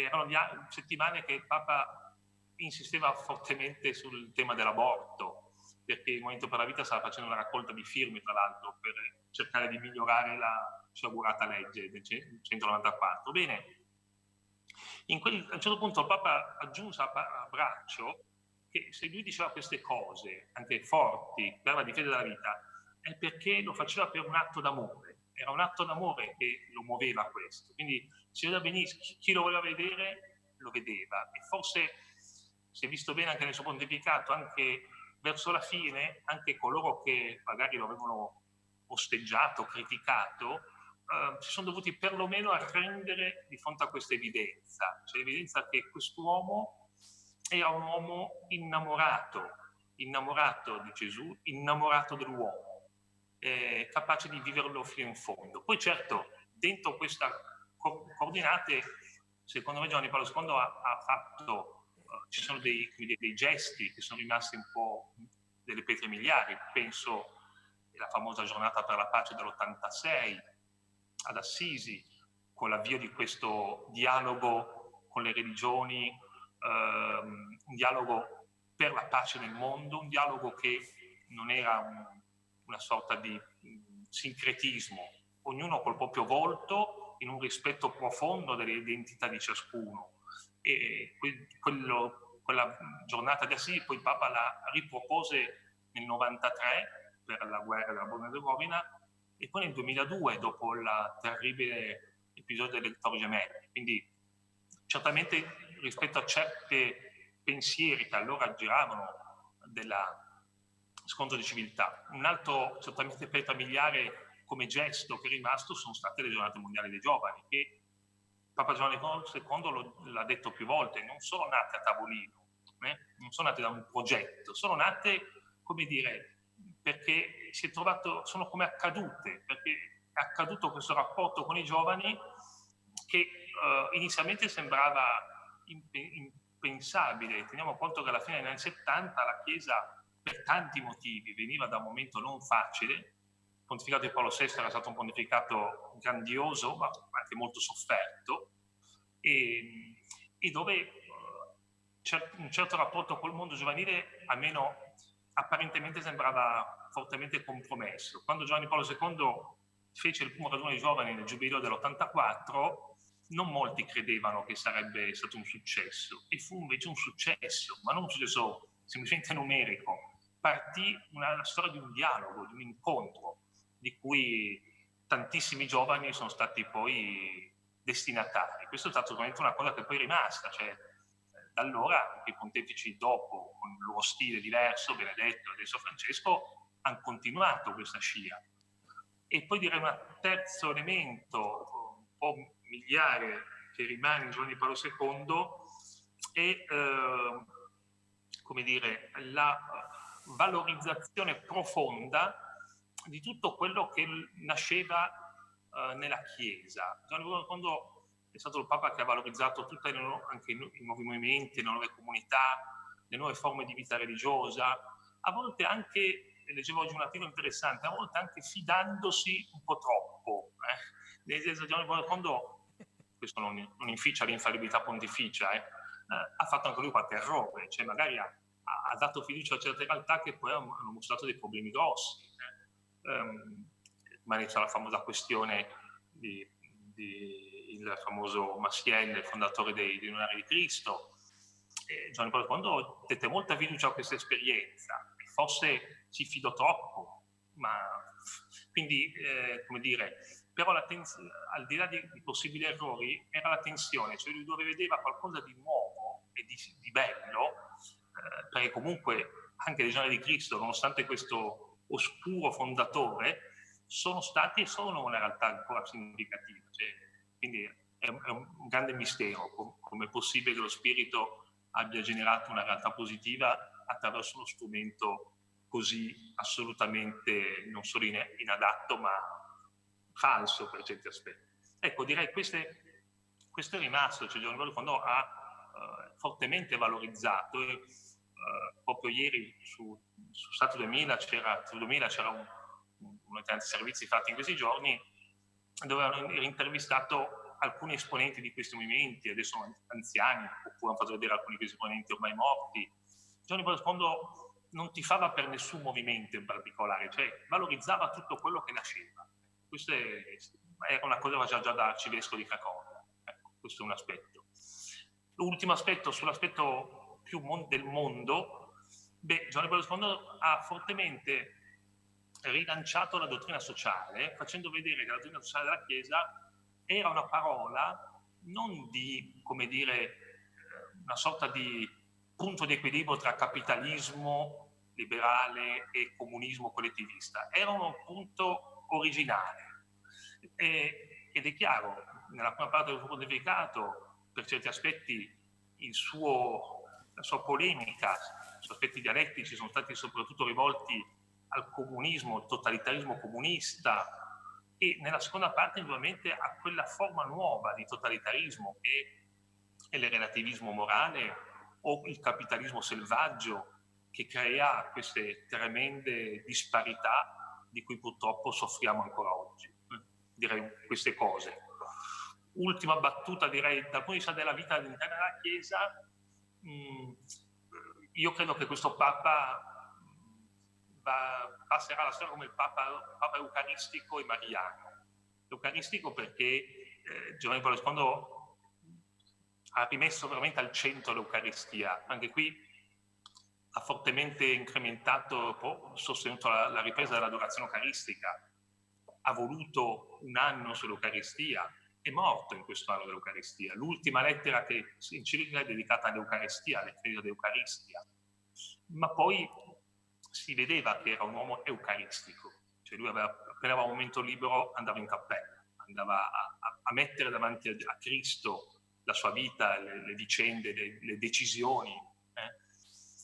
erano settimane che il Papa insisteva fortemente sul tema dell'aborto, perché il Movimento per la Vita stava facendo una raccolta di firme, tra l'altro, per cercare di migliorare la sciagurata legge del 194. Bene, a un certo punto il Papa aggiunse a braccio che se lui diceva queste cose, anche forti, per la difesa della vita, è perché lo faceva per un atto d'amore. Era un atto d'amore che lo muoveva a questo. Quindi si vedeva benissimo, chi lo voleva vedere lo vedeva. E forse si è visto bene anche nel suo pontificato, anche verso la fine, anche coloro che magari lo avevano osteggiato, criticato, si sono dovuti perlomeno arrendere di fronte a questa evidenza. Cioè l'evidenza che quest'uomo era un uomo innamorato di Gesù, innamorato dell'uomo, capace di viverlo fino in fondo. Poi certo, dentro queste coordinate, secondo me Giovanni Paolo II ha fatto, ci sono dei gesti che sono rimasti un po' delle pietre miliari. Penso alla famosa giornata per la pace dell'86 ad Assisi, con l'avvio di questo dialogo con le religioni, un dialogo per la pace nel mondo, un dialogo che non era una sorta di sincretismo, ognuno col proprio volto, in un rispetto profondo delle identità di ciascuno. E quella giornata di Assisi poi il Papa la ripropose nel 93 per la guerra della Bosnia-Erzegovina e poi nel 2002 dopo il terribile episodio delle Torri Gemelle. Quindi certamente rispetto a certi pensieri che allora giravano della scontro di civiltà. Un altro certamente pietra miliare come gesto che è rimasto sono state le giornate mondiali dei giovani, che Papa Giovanni Paolo II l'ha detto più volte, non sono nate a tavolino, non sono nate da un progetto, sono nate, come dire, perché si è trovato, sono come accadute, perché è accaduto questo rapporto con i giovani che inizialmente sembrava impensabile. Teniamo conto che alla fine degli anni 70 la Chiesa, per tanti motivi, veniva da un momento non facile. Il pontificato di Paolo VI era stato un pontificato grandioso, ma anche molto sofferto, e dove un certo rapporto col mondo giovanile, almeno apparentemente, sembrava fortemente compromesso. Quando Giovanni Paolo II fece il primo raduno dei giovani nel giubileo dell'84, non molti credevano che sarebbe stato un successo, e fu invece un successo, ma non un successo semplicemente numerico. Partì una storia di un dialogo, di un incontro, di cui tantissimi giovani sono stati poi destinatari. Questo è stato veramente una cosa che poi è rimasta, cioè da allora anche i pontefici dopo, con il loro stile diverso, Benedetto e adesso Francesco, hanno continuato questa scia. E poi direi un terzo elemento un po' miliare che rimane in Giovanni Paolo II è come dire, la valorizzazione profonda di tutto quello che nasceva nella Chiesa. Giovanni Paolo II è stato il Papa che ha valorizzato tutti anche i nuovi movimenti, le nuove comunità, le nuove forme di vita religiosa, a volte anche, leggevo oggi un articolo interessante, a volte anche fidandosi un po' troppo. Nel senso, Giovanni Paolo II, questo non inficia l'infallibilità pontificia, ha fatto anche lui qualche errore, cioè magari ha dato fiducia a certe realtà che poi hanno mostrato dei problemi grossi. Ma c'è la famosa questione il famoso Massiel, il fondatore dei Lunari di Cristo. Giovanni Paolo II dette molta fiducia a questa esperienza, forse si fidò troppo, ma quindi, come dire, però al di là di possibili errori era la tensione, cioè lui dove vedeva qualcosa di nuovo e di bello, perché comunque anche le Legionari di Cristo, nonostante questo oscuro fondatore, sono stati e sono una realtà ancora significativa. Cioè, quindi è un grande mistero come è possibile che lo spirito abbia generato una realtà positiva attraverso uno strumento così assolutamente non solo inadatto ma falso per certi aspetti. Ecco, direi questo è rimasto, cioè Giovanni Paolo II ha fortemente valorizzato. Proprio ieri su Stato 2000 c'era uno dei tanti servizi fatti in questi giorni dove hanno intervistato alcuni esponenti di questi movimenti, adesso anziani, oppure hanno fatto vedere alcuni di questi esponenti ormai morti, Giovanni Paolo II non tifava per nessun movimento in particolare, cioè valorizzava tutto quello che nasceva. Questo era una cosa che faceva già da arcivescovo di Cracovia. Ecco, questo è un aspetto. L'ultimo aspetto, sull'aspetto più del mondo, Giovanni Paolo II ha fortemente rilanciato la dottrina sociale, facendo vedere che la dottrina sociale della Chiesa era una parola non di, come dire, una sorta di punto di equilibrio tra capitalismo liberale e comunismo collettivista. Era un punto originale. Ed è chiaro, nella prima parte del suo pontificato, per certi aspetti, la sua polemica, i suoi aspetti dialettici sono stati soprattutto rivolti al comunismo, al totalitarismo comunista, e nella seconda parte ovviamente a quella forma nuova di totalitarismo che è il relativismo morale o il capitalismo selvaggio, che crea queste tremende disparità di cui purtroppo soffriamo ancora oggi. Direi queste cose. Ultima battuta, direi, dal punto di vista della vita all'interno della Chiesa, io credo che questo Papa passerà la storia come il Papa eucaristico e mariano. Eucaristico perché Giovanni Paolo II ha rimesso veramente al centro l'Eucaristia. Anche qui ha fortemente incrementato, sostenuto la ripresa dell'adorazione eucaristica, ha voluto un anno sull'Eucaristia, è morto in questo anno dell'Eucaristia. L'ultima lettera che enciclica è dedicata all'Eucaristia, all'Ecclesia d'Eucaristia, ma poi si vedeva che era un uomo eucaristico, cioè lui appena aveva un momento libero andava in cappella, andava a mettere davanti a Cristo la sua vita, le vicende, le decisioni.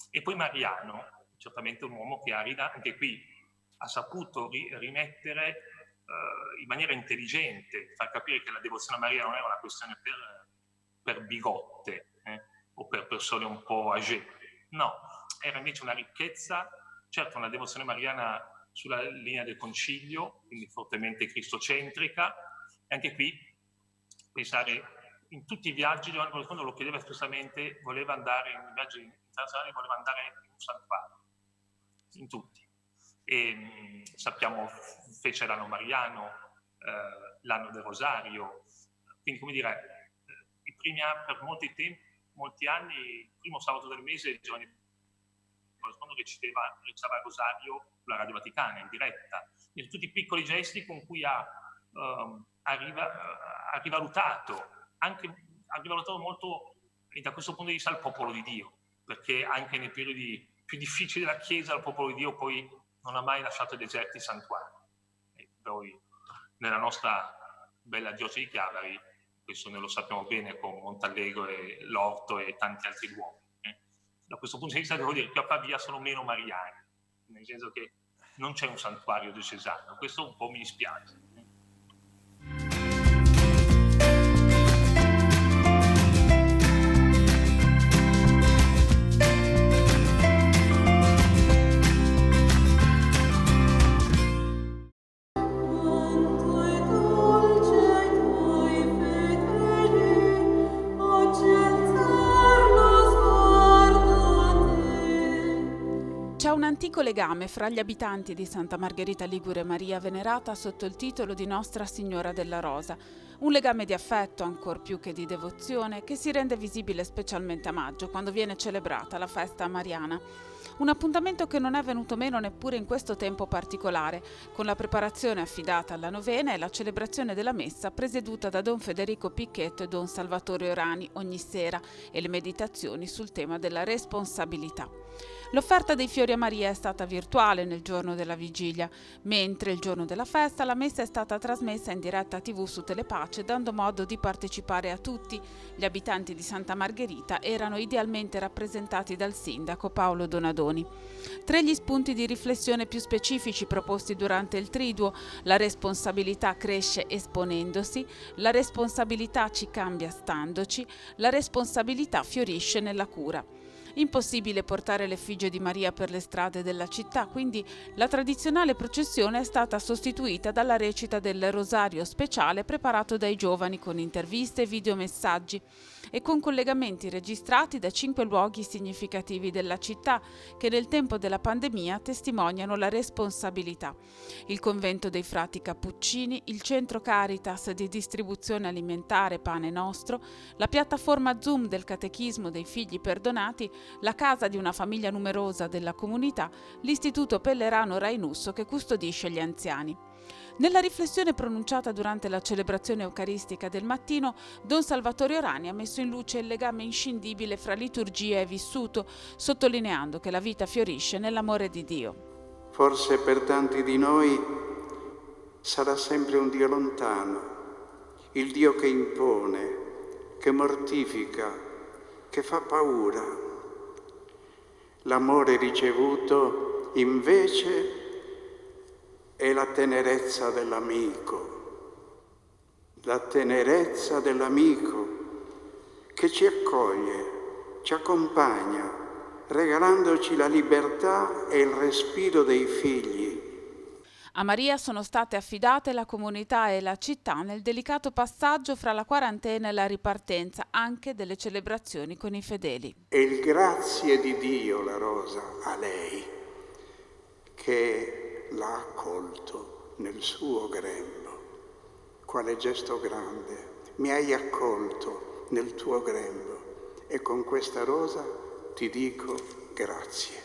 E poi Mariano, certamente un uomo che anche qui ha saputo rimettere in maniera intelligente, far capire che la devozione a Maria non era una questione per bigotte o per persone un po' âgée, no, era invece una ricchezza, certo una devozione mariana sulla linea del concilio, quindi fortemente cristocentrica, e anche qui pensare in tutti i viaggi. Giovanni Paolo II lo chiedeva espressamente, voleva andare in viaggi internazionali, voleva andare in un santuario, in tutti. E sappiamo, fece l'anno mariano, l'anno del rosario, quindi come dire, per molti anni, il primo sabato del mese Giovanni Paolo II recitava il rosario sulla Radio Vaticana in diretta. Quindi tutti i piccoli gesti con cui ha rivalutato molto, da questo punto di vista, il popolo di Dio, perché anche nei periodi più difficili della Chiesa il popolo di Dio poi non ha mai lasciato deserti i santuari. E poi nella nostra bella diocesi di Chiavari, questo noi lo sappiamo bene con Montallegro e l'Orto e tanti altri luoghi. Da questo punto di vista devo dire che a Pavia sono meno mariani, nel senso che non c'è un santuario diocesano, questo un po' mi dispiace. Un antico legame fra gli abitanti di Santa Margherita Ligure Maria Venerata sotto il titolo di Nostra Signora della Rosa, un legame di affetto ancor più che di devozione che si rende visibile specialmente a maggio, quando viene celebrata la festa mariana. Un appuntamento che non è venuto meno neppure in questo tempo particolare, con la preparazione affidata alla novena e la celebrazione della messa presieduta da Don Federico Picchetto e Don Salvatore Orani ogni sera e le meditazioni sul tema della responsabilità. L'offerta dei fiori a Maria è stata virtuale nel giorno della vigilia, mentre il giorno della festa la messa è stata trasmessa in diretta TV su Telepace, dando modo di partecipare a tutti. Gli abitanti di Santa Margherita erano idealmente rappresentati dal sindaco Paolo Donadoni. Tra gli spunti di riflessione più specifici proposti durante il triduo: la responsabilità cresce esponendosi, la responsabilità ci cambia standoci, la responsabilità fiorisce nella cura. Impossibile portare l'effigie di Maria per le strade della città, quindi la tradizionale processione è stata sostituita dalla recita del rosario speciale preparato dai giovani con interviste e videomessaggi e con collegamenti registrati da 5 luoghi significativi della città che nel tempo della pandemia testimoniano la responsabilità. Il convento dei frati Cappuccini, il centro Caritas di distribuzione alimentare Pane Nostro, la piattaforma Zoom del catechismo dei figli perdonati, la casa di una famiglia numerosa della comunità, l'istituto Pellerano Rainusso che custodisce gli anziani. Nella riflessione pronunciata durante la celebrazione eucaristica del mattino, Don Salvatore Orani ha messo in luce il legame inscindibile fra liturgia e vissuto, sottolineando che la vita fiorisce nell'amore di Dio. Forse per tanti di noi sarà sempre un Dio lontano, il Dio che impone, che mortifica, che fa paura. L'amore ricevuto invece è la tenerezza dell'amico che ci accoglie, ci accompagna, regalandoci la libertà e il respiro dei figli. A Maria sono state affidate la comunità e la città nel delicato passaggio fra la quarantena e la ripartenza anche delle celebrazioni con i fedeli. E il grazie di Dio, la Rosa, a lei, che l'ha accolto nel suo grembo. Quale gesto grande, mi hai accolto nel tuo grembo e con questa rosa ti dico grazie.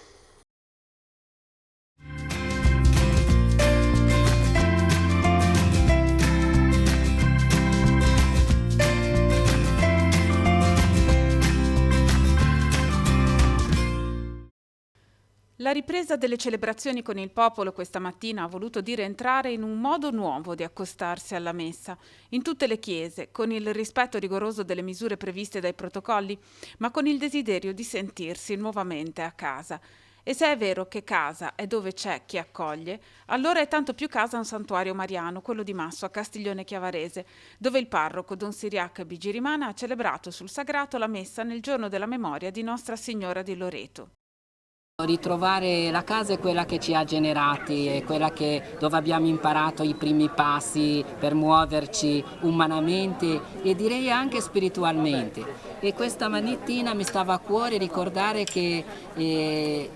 La ripresa delle celebrazioni con il popolo questa mattina ha voluto dire entrare in un modo nuovo di accostarsi alla messa, in tutte le chiese, con il rispetto rigoroso delle misure previste dai protocolli, ma con il desiderio di sentirsi nuovamente a casa. E se è vero che casa è dove c'è chi accoglie, allora è tanto più casa un santuario mariano, quello di Masso a Castiglione Chiavarese, dove il parroco Don Siriac Bigirimana ha celebrato sul sagrato la messa nel giorno della memoria di Nostra Signora di Loreto. Ritrovare la casa è quella che ci ha generati, è quella dove abbiamo imparato i primi passi per muoverci umanamente e direi anche spiritualmente. E questa mattina mi stava a cuore ricordare che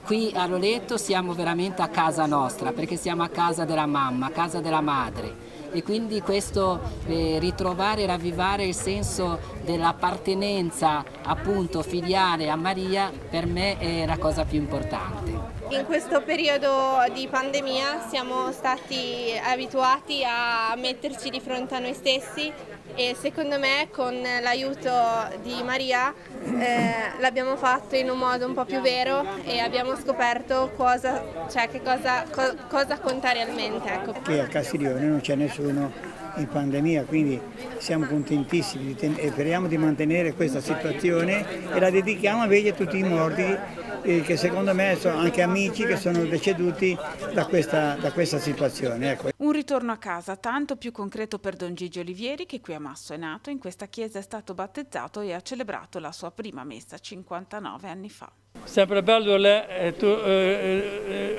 qui a Loreto siamo veramente a casa nostra, perché siamo a casa della mamma, a casa della madre. E quindi questo ritrovare e ravvivare il senso dell'appartenenza appunto filiale a Maria per me è la cosa più importante. In questo periodo di pandemia siamo stati abituati a metterci di fronte a noi stessi e secondo me con l'aiuto di Maria l'abbiamo fatto in un modo un po' più vero e abbiamo scoperto cosa conta realmente. Ecco. Che a Castiglione non c'è nessuno in pandemia, quindi siamo contentissimi e speriamo di mantenere questa situazione e la dedichiamo invece a tutti i morti che secondo me sono anche amici che sono deceduti da questa situazione. Ecco. Un ritorno a casa tanto più concreto per Don Gigi Olivieri, che qui a Masso è nato, in questa chiesa è stato battezzato e ha celebrato la sua prima messa 59 anni fa. Sempre bello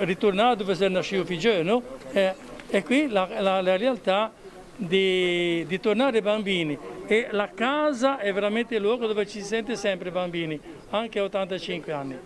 ritornare dove sei nascito figlio, e qui la realtà di tornare bambini e la casa è veramente il luogo dove ci si sente sempre bambini, anche a 85 anni.